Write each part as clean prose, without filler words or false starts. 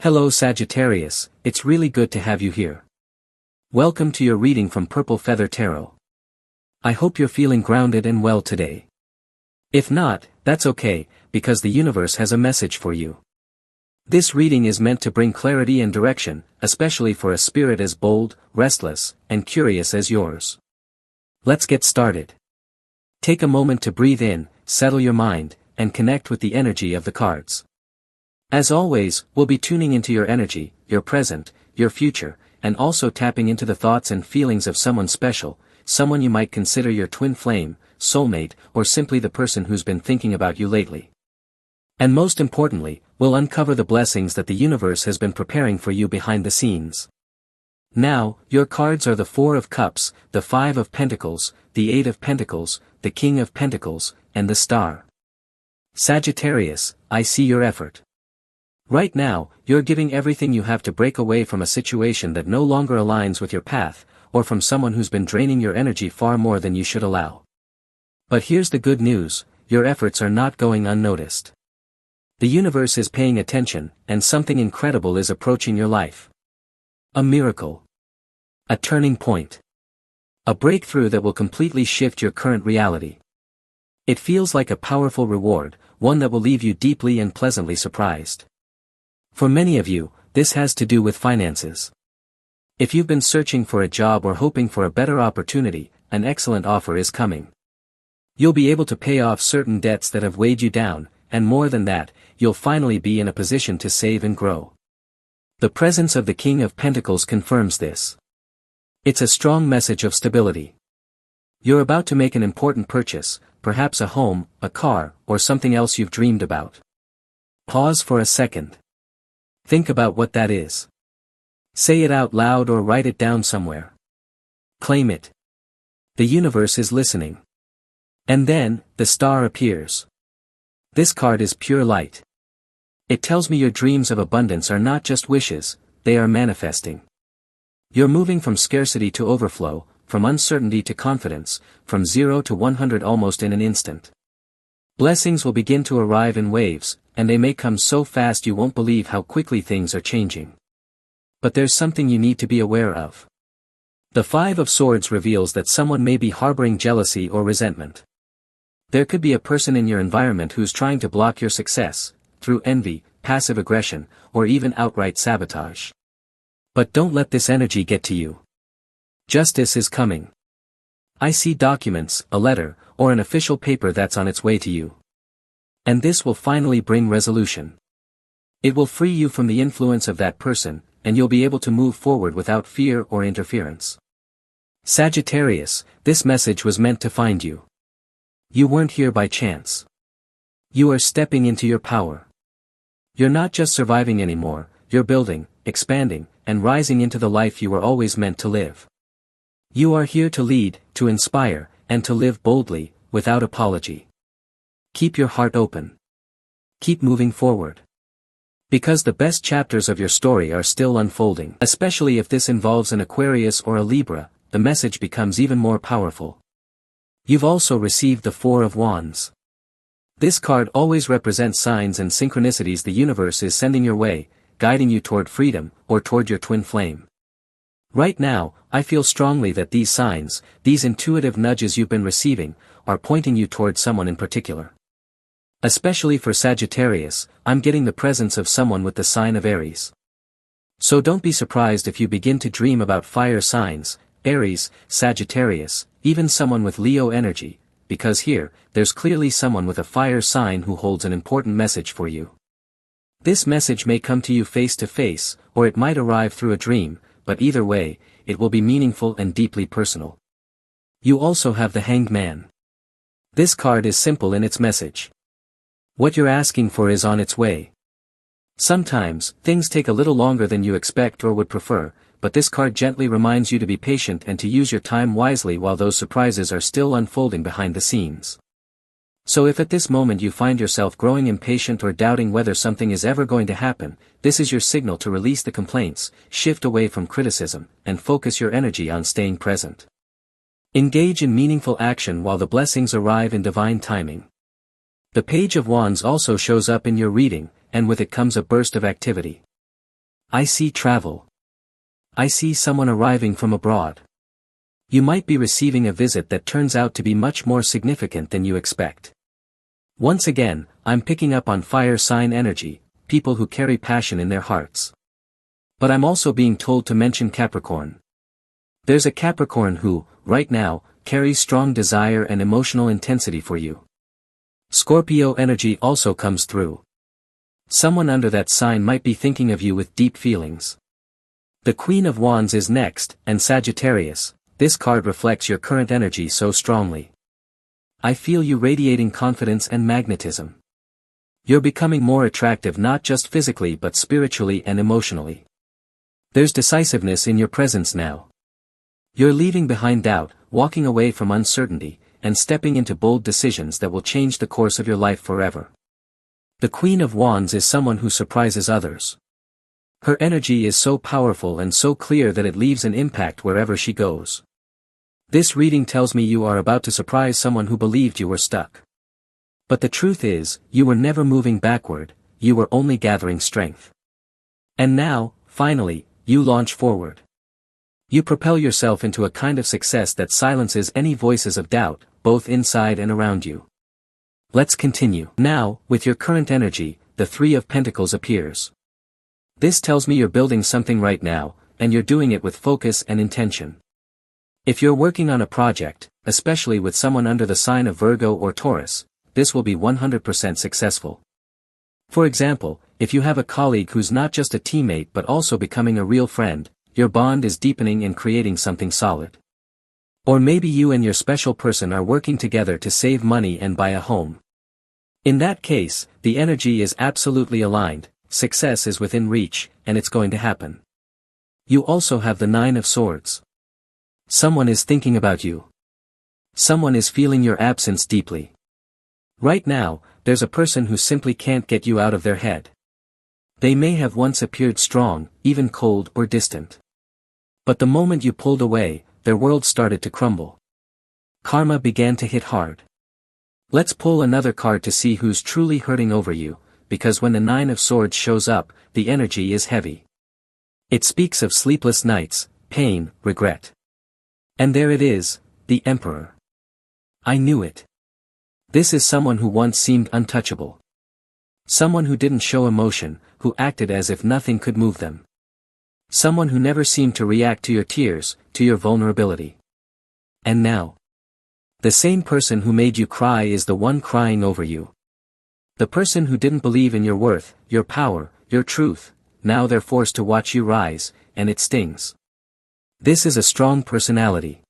Hello Sagittarius, it's really good to have you here. Welcome to your reading from Purple Feather Tarot. I hope you're feeling grounded and well today. If not, that's okay, because the universe has a message for you. This reading is meant to bring clarity and direction, especially for a spirit as bold, restless, and curious as yours. Let's get started. Take a moment to breathe in, settle your mind, and connect with the energy of the cards. As always, we'll be tuning into your energy, your present, your future, and also tapping into the thoughts and feelings of someone special, someone you might consider your twin flame, soulmate, or simply the person who's been thinking about you lately. And most importantly, we'll uncover the blessings that the universe has been preparing for you behind the scenes. Now, your cards are the Four of Cups, the Five of Pentacles, the Eight of Pentacles, the King of Pentacles, and the Star. Sagittarius, I see your effort. Right now, you're giving everything you have to break away from a situation that no longer aligns with your path, or from someone who's been draining your energy far more than you should allow. But here's the good news, your efforts are not going unnoticed. The universe is paying attention, and something incredible is approaching your life. A miracle. A turning point. A breakthrough that will completely shift your current reality. It feels like a powerful reward, one that will leave you deeply and pleasantly surprised. For many of you, this has to do with finances. If you've been searching for a job or hoping for a better opportunity, an excellent offer is coming. You'll be able to pay off certain debts that have weighed you down, and more than that, you'll finally be in a position to save and grow. The presence of the King of Pentacles confirms this. It's a strong message of stability. You're about to make an important purchase, perhaps a home, a car, or something else you've dreamed about. Pause for a second. Think about what that is. Say it out loud or write it down somewhere. Claim it. The universe is listening. And then, the Star appears. This card is pure light. It tells me your dreams of abundance are not just wishes, they are manifesting. You're moving from scarcity to overflow, from uncertainty to confidence, from 0 to 100 almost in an instant. Blessings will begin to arrive in waves, and they may come so fast you won't believe how quickly things are changing. But there's something you need to be aware of. The Five of Swords reveals that someone may be harboring jealousy or resentment. There could be a person in your environment who's trying to block your success, through envy, passive aggression, or even outright sabotage. But don't let this energy get to you. Justice is coming. I see documents, a letter, or an official paper that's on its way to you. And this will finally bring resolution. It will free you from the influence of that person, and you'll be able to move forward without fear or interference. Sagittarius, this message was meant to find you. You weren't here by chance. You are stepping into your power. You're not just surviving anymore, you're building, expanding, and rising into the life you were always meant to live. You are here to lead, to inspire, and to live boldly, without apology. Keep your heart open. Keep moving forward. Because the best chapters of your story are still unfolding. Especially if this involves an Aquarius or a Libra, the message becomes even more powerful. You've also received the Four of Wands. This card always represents signs and synchronicities the universe is sending your way, guiding you toward freedom, or toward your twin flame. Right now, I feel strongly that these signs, these intuitive nudges you've been receiving, are pointing you toward someone in particular. Especially for Sagittarius, I'm getting the presence of someone with the sign of Aries. So don't be surprised if you begin to dream about fire signs, Aries, Sagittarius, even someone with Leo energy, because here, there's clearly someone with a fire sign who holds an important message for you. This message may come to you face to face, or it might arrive through a dream, but either way, it will be meaningful and deeply personal. You also have the Hanged Man. This card is simple in its message. What you're asking for is on its way. Sometimes, things take a little longer than you expect or would prefer, but this card gently reminds you to be patient and to use your time wisely while those surprises are still unfolding behind the scenes. So if at this moment you find yourself growing impatient or doubting whether something is ever going to happen, this is your signal to release the complaints, shift away from criticism, and focus your energy on staying present. Engage in meaningful action while the blessings arrive in divine timing. The Page of Wands also shows up in your reading, and with it comes a burst of activity. I see travel. I see someone arriving from abroad. You might be receiving a visit that turns out to be much more significant than you expect. Once again, I'm picking up on fire sign energy, people who carry passion in their hearts. But I'm also being told to mention Capricorn. There's a Capricorn who, right now, carries strong desire and emotional intensity for you. Scorpio energy also comes through. Someone under that sign might be thinking of you with deep feelings. The Queen of Wands is next, and Sagittarius, this card reflects your current energy so strongly. I feel you radiating confidence and magnetism. You're becoming more attractive not just physically but spiritually and emotionally. There's decisiveness in your presence now. You're leaving behind doubt, walking away from uncertainty, and stepping into bold decisions that will change the course of your life forever. The Queen of Wands is someone who surprises others. Her energy is so powerful and so clear that it leaves an impact wherever she goes. This reading tells me you are about to surprise someone who believed you were stuck. But the truth is, you were never moving backward, you were only gathering strength. And now, finally, you launch forward. You propel yourself into a kind of success that silences any voices of doubt, both inside and around you. Let's continue. Now, with your current energy, the Three of Pentacles appears. This tells me you're building something right now, and you're doing it with focus and intention. If you're working on a project, especially with someone under the sign of Virgo or Taurus, this will be 100% successful. For example, if you have a colleague who's not just a teammate but also becoming a real friend, your bond is deepening and creating something solid. Or maybe you and your special person are working together to save money and buy a home. In that case, the energy is absolutely aligned, success is within reach, and it's going to happen. You also have the Nine of Swords. Someone is thinking about you. Someone is feeling your absence deeply. Right now, there's a person who simply can't get you out of their head. They may have once appeared strong, even cold or distant. But the moment you pulled away, their world started to crumble. Karma began to hit hard. Let's pull another card to see who's truly hurting over you, because when the Nine of Swords shows up, the energy is heavy. It speaks of sleepless nights, pain, regret. And there it is, the Emperor. I knew it. This is someone who once seemed untouchable. Someone who didn't show emotion, who acted as if nothing could move them. Someone who never seemed to react to your tears, to your vulnerability. And now, the same person who made you cry is the one crying over you. The person who didn't believe in your worth, your power, your truth, now they're forced to watch you rise, and it stings. This is a strong personality.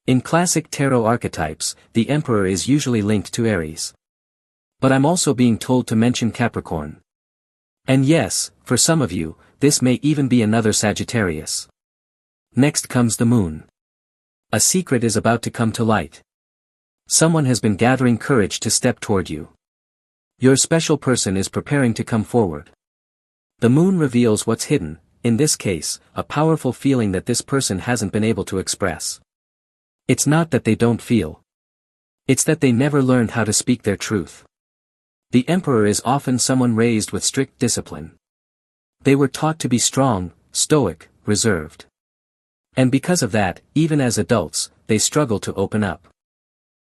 In classic tarot archetypes, the Emperor is usually linked to Aries. But I'm also being told to mention Capricorn. And yes, for some of you, this may even be another Sagittarius. Next comes the Moon. A secret is about to come to light. Someone has been gathering courage to step toward you. Your special person is preparing to come forward. The Moon reveals what's hidden, in this case, a powerful feeling that this person hasn't been able to express. It's not that they don't feel. It's that they never learned how to speak their truth. The Emperor is often someone raised with strict discipline. They were taught to be strong, stoic, reserved. And because of that, even as adults, they struggle to open up.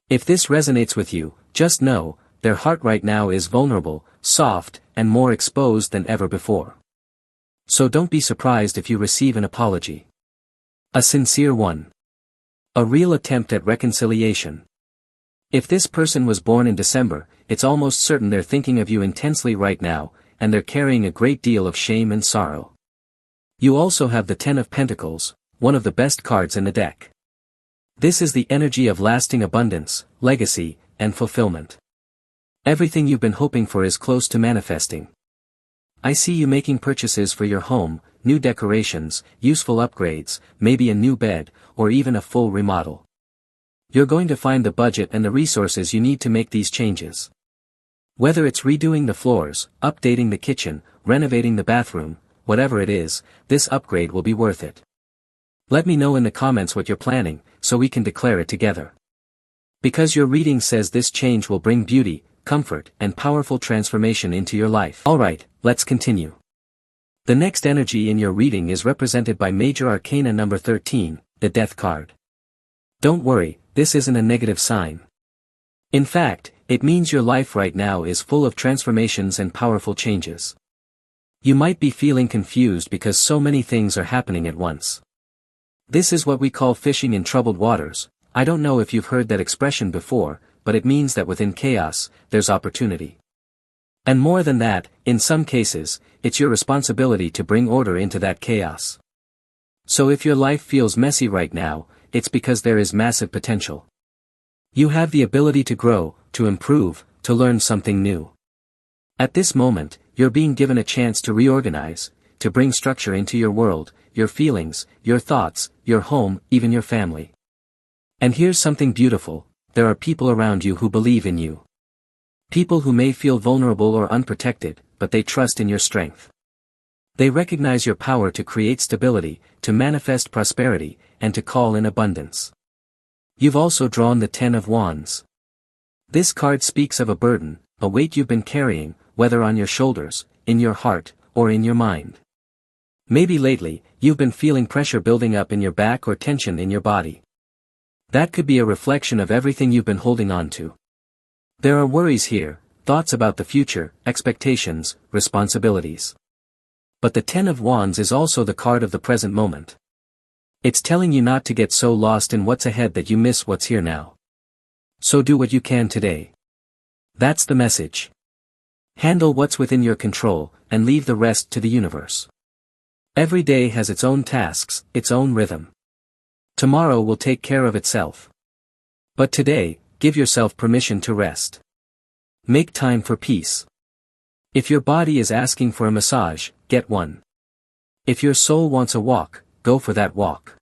If this resonates with you, just know, their heart right now is vulnerable, soft, and more exposed than ever before. So don't be surprised if you receive an apology. A sincere one. A real attempt at reconciliation. If this person was born in December, it's almost certain they're thinking of you intensely right now, and they're carrying a great deal of shame and sorrow. You also have the Ten of Pentacles, one of the best cards in the deck. This is the energy of lasting abundance, legacy, and fulfillment. Everything you've been hoping for is close to manifesting. I see you making purchases for your home, new decorations, useful upgrades, maybe a new bed, or even a full remodel. You're going to find the budget and the resources you need to make these changes. Whether it's redoing the floors, updating the kitchen, renovating the bathroom, whatever it is, this upgrade will be worth it. Let me know in the comments what you're planning, so we can declare it together. Because your reading says this change will bring beauty, comfort, and powerful transformation into your life. Alright, let's continue. The next energy in your reading is represented by Major Arcana number 13, the Death card. Don't worry, this isn't a negative sign. In fact, it means your life right now is full of transformations and powerful changes. You might be feeling confused because so many things are happening at once. This is what we call fishing in troubled waters. I don't know if you've heard that expression before, but it means that within chaos, there's opportunity. And more than that, in some cases, it's your responsibility to bring order into that chaos. So if your life feels messy right now, it's because there is massive potential. You have the ability to grow, to improve, to learn something new. At this moment, you're being given a chance to reorganize, to bring structure into your world, your feelings, your thoughts, your home, even your family. And here's something beautiful, there are people around you who believe in you. People who may feel vulnerable or unprotected, but they trust in your strength. They recognize your power to create stability, to manifest prosperity, and to call in abundance. You've also drawn the Ten of Wands. This card speaks of a burden, a weight you've been carrying, whether on your shoulders, in your heart, or in your mind. Maybe lately, you've been feeling pressure building up in your back or tension in your body. That could be a reflection of everything you've been holding on to. There are worries here, thoughts about the future, expectations, responsibilities. But the Ten of Wands is also the card of the present moment. It's telling you not to get so lost in what's ahead that you miss what's here now. So do what you can today. That's the message. Handle what's within your control, and leave the rest to the universe. Every day has its own tasks, its own rhythm. Tomorrow will take care of itself. But today, give yourself permission to rest. Make time for peace. If your body is asking for a massage, get one. If your soul wants a walk, go for that walk.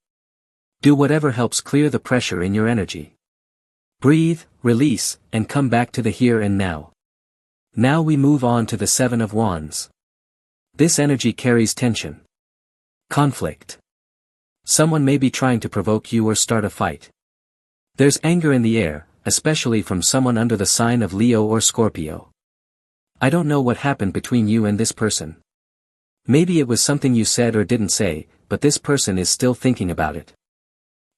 Do whatever helps clear the pressure in your energy. Breathe, release, and come back to the here and now. Now we move on to the Seven of Wands. This energy carries tension. Conflict. Someone may be trying to provoke you or start a fight. There's anger in the air, especially from someone under the sign of Leo or Scorpio. I don't know what happened between you and this person. Maybe it was something you said or didn't say, but this person is still thinking about it.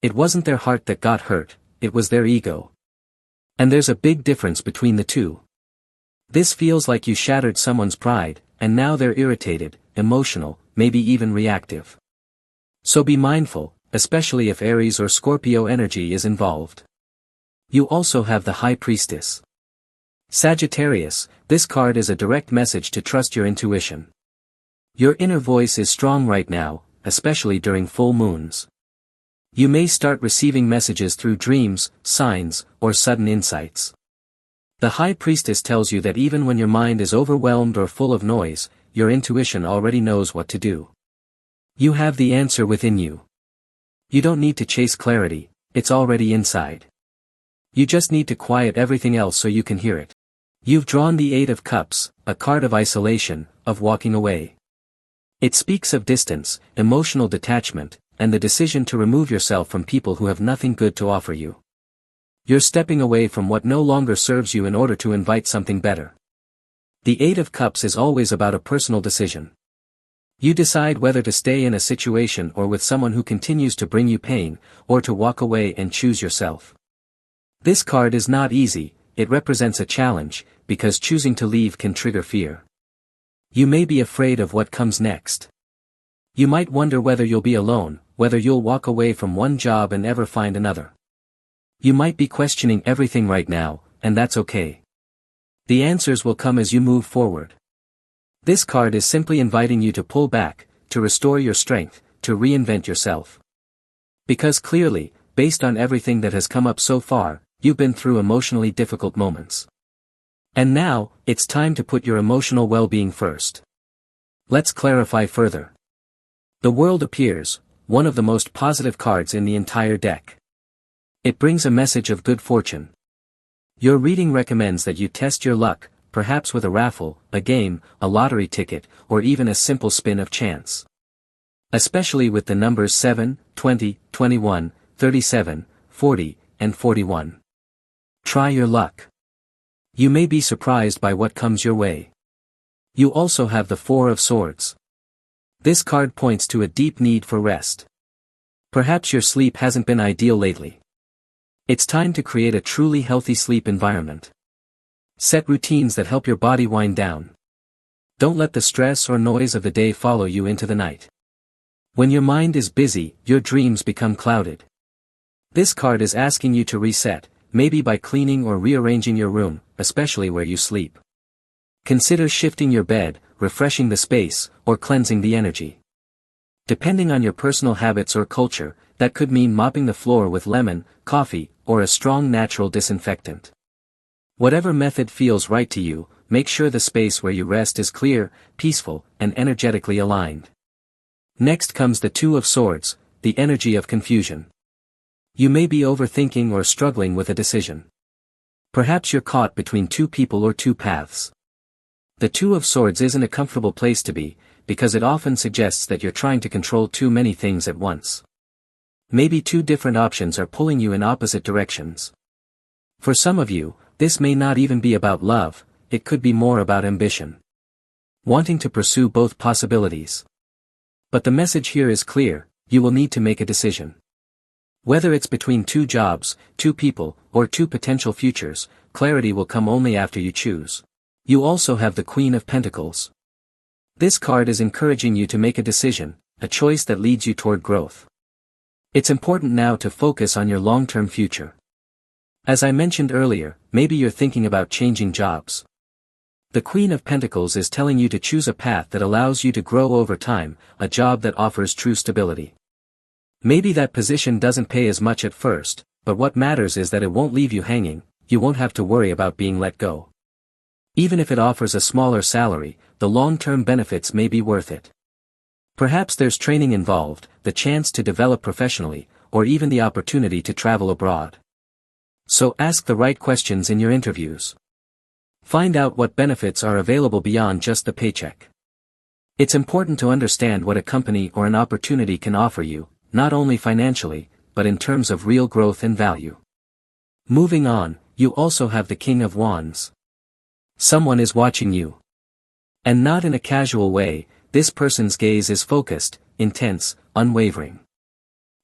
It wasn't their heart that got hurt, it was their ego. And there's a big difference between the two. This feels like you shattered someone's pride, and now they're irritated, emotional, maybe even reactive. So be mindful, especially if Aries or Scorpio energy is involved. You also have the High Priestess. Sagittarius, this card is a direct message to trust your intuition. Your inner voice is strong right now, especially during full moons. You may start receiving messages through dreams, signs, or sudden insights. The High Priestess tells you that even when your mind is overwhelmed or full of noise, your intuition already knows what to do. You have the answer within you. You don't need to chase clarity, it's already inside. You just need to quiet everything else so you can hear it. You've drawn the Eight of Cups, a card of isolation, of walking away. It speaks of distance, emotional detachment, and the decision to remove yourself from people who have nothing good to offer you. You're stepping away from what no longer serves you in order to invite something better. The Eight of Cups is always about a personal decision. You decide whether to stay in a situation or with someone who continues to bring you pain, or to walk away and choose yourself. This card is not easy, it represents a challenge, because choosing to leave can trigger fear. You may be afraid of what comes next. You might wonder whether you'll be alone, whether you'll walk away from one job and ever find another. You might be questioning everything right now, and that's okay. The answers will come as you move forward. This card is simply inviting you to pull back, to restore your strength, to reinvent yourself. Because clearly, based on everything that has come up so far, you've been through emotionally difficult moments. And now, it's time to put your emotional well-being first. Let's clarify further. The World appears, one of the most positive cards in the entire deck. It brings a message of good fortune. Your reading recommends that you test your luck, perhaps with a raffle, a game, a lottery ticket, or even a simple spin of chance. Especially with the numbers 7, 20, 21, 37, 40, and 41. Try your luck. You may be surprised by what comes your way. You also have the Four of Swords. This card points to a deep need for rest. Perhaps your sleep hasn't been ideal lately. It's time to create a truly healthy sleep environment. Set routines that help your body wind down. Don't let the stress or noise of the day follow you into the night. When your mind is busy, your dreams become clouded. This card is asking you to reset, maybe by cleaning or rearranging your room, especially where you sleep. Consider shifting your bed, refreshing the space, or cleansing the energy. Depending on your personal habits or culture, that could mean mopping the floor with lemon, coffee, or a strong natural disinfectant. Whatever method feels right to you, make sure the space where you rest is clear, peaceful, and energetically aligned. Next comes the Two of Swords, the energy of confusion. You may be overthinking or struggling with a decision. Perhaps you're caught between two people or two paths. The Two of Swords isn't a comfortable place to be, because it often suggests that you're trying to control too many things at once. Maybe two different options are pulling you in opposite directions. For some of you, this may not even be about love, it could be more about ambition. Wanting to pursue both possibilities. But the message here is clear, you will need to make a decision. Whether it's between two jobs, two people, or two potential futures, clarity will come only after you choose. You also have the Queen of Pentacles. This card is encouraging you to make a decision, a choice that leads you toward growth. It's important now to focus on your long-term future. As I mentioned earlier, maybe you're thinking about changing jobs. The Queen of Pentacles is telling you to choose a path that allows you to grow over time, a job that offers true stability. Maybe that position doesn't pay as much at first, but what matters is that it won't leave you hanging, you won't have to worry about being let go. Even if it offers a smaller salary, the long-term benefits may be worth it. Perhaps there's training involved, the chance to develop professionally, or even the opportunity to travel abroad. So ask the right questions in your interviews. Find out what benefits are available beyond just the paycheck. It's important to understand what a company or an opportunity can offer you, not only financially, but in terms of real growth and value. Moving on, you also have the King of Wands. Someone is watching you. And not in a casual way, this person's gaze is focused, intense, unwavering.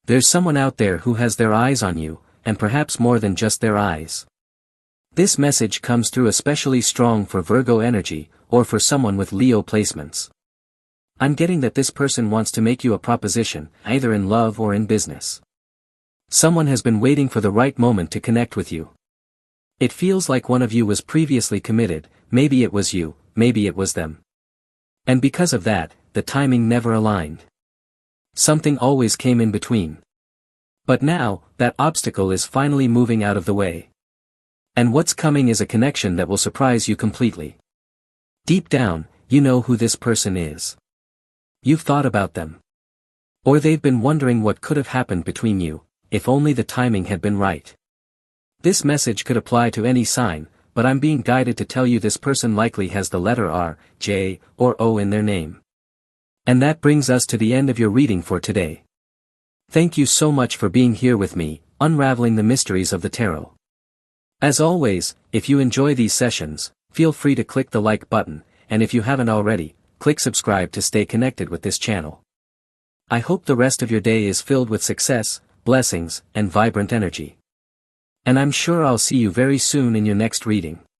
There's someone out there who has their eyes on you, and perhaps more than just their eyes. This message comes through especially strong for Virgo energy, or for someone with Leo placements. I'm getting that this person wants to make you a proposition, either in love or in business. Someone has been waiting for the right moment to connect with you. It feels like one of you was previously committed, maybe it was you, maybe it was them. And because of that, the timing never aligned. Something always came in between. But now, that obstacle is finally moving out of the way. And what's coming is a connection that will surprise you completely. Deep down, you know who this person is. You've thought about them. Or they've been wondering what could have happened between you, if only the timing had been right. This message could apply to any sign, but I'm being guided to tell you this person likely has the letter R, J, or O in their name. And that brings us to the end of your reading for today. Thank you so much for being here with me, unraveling the mysteries of the tarot. As always, if you enjoy these sessions, feel free to click the like button, and if you haven't already, click subscribe to stay connected with this channel. I hope the rest of your day is filled with success, blessings, and vibrant energy. And I'm sure I'll see you very soon in your next reading.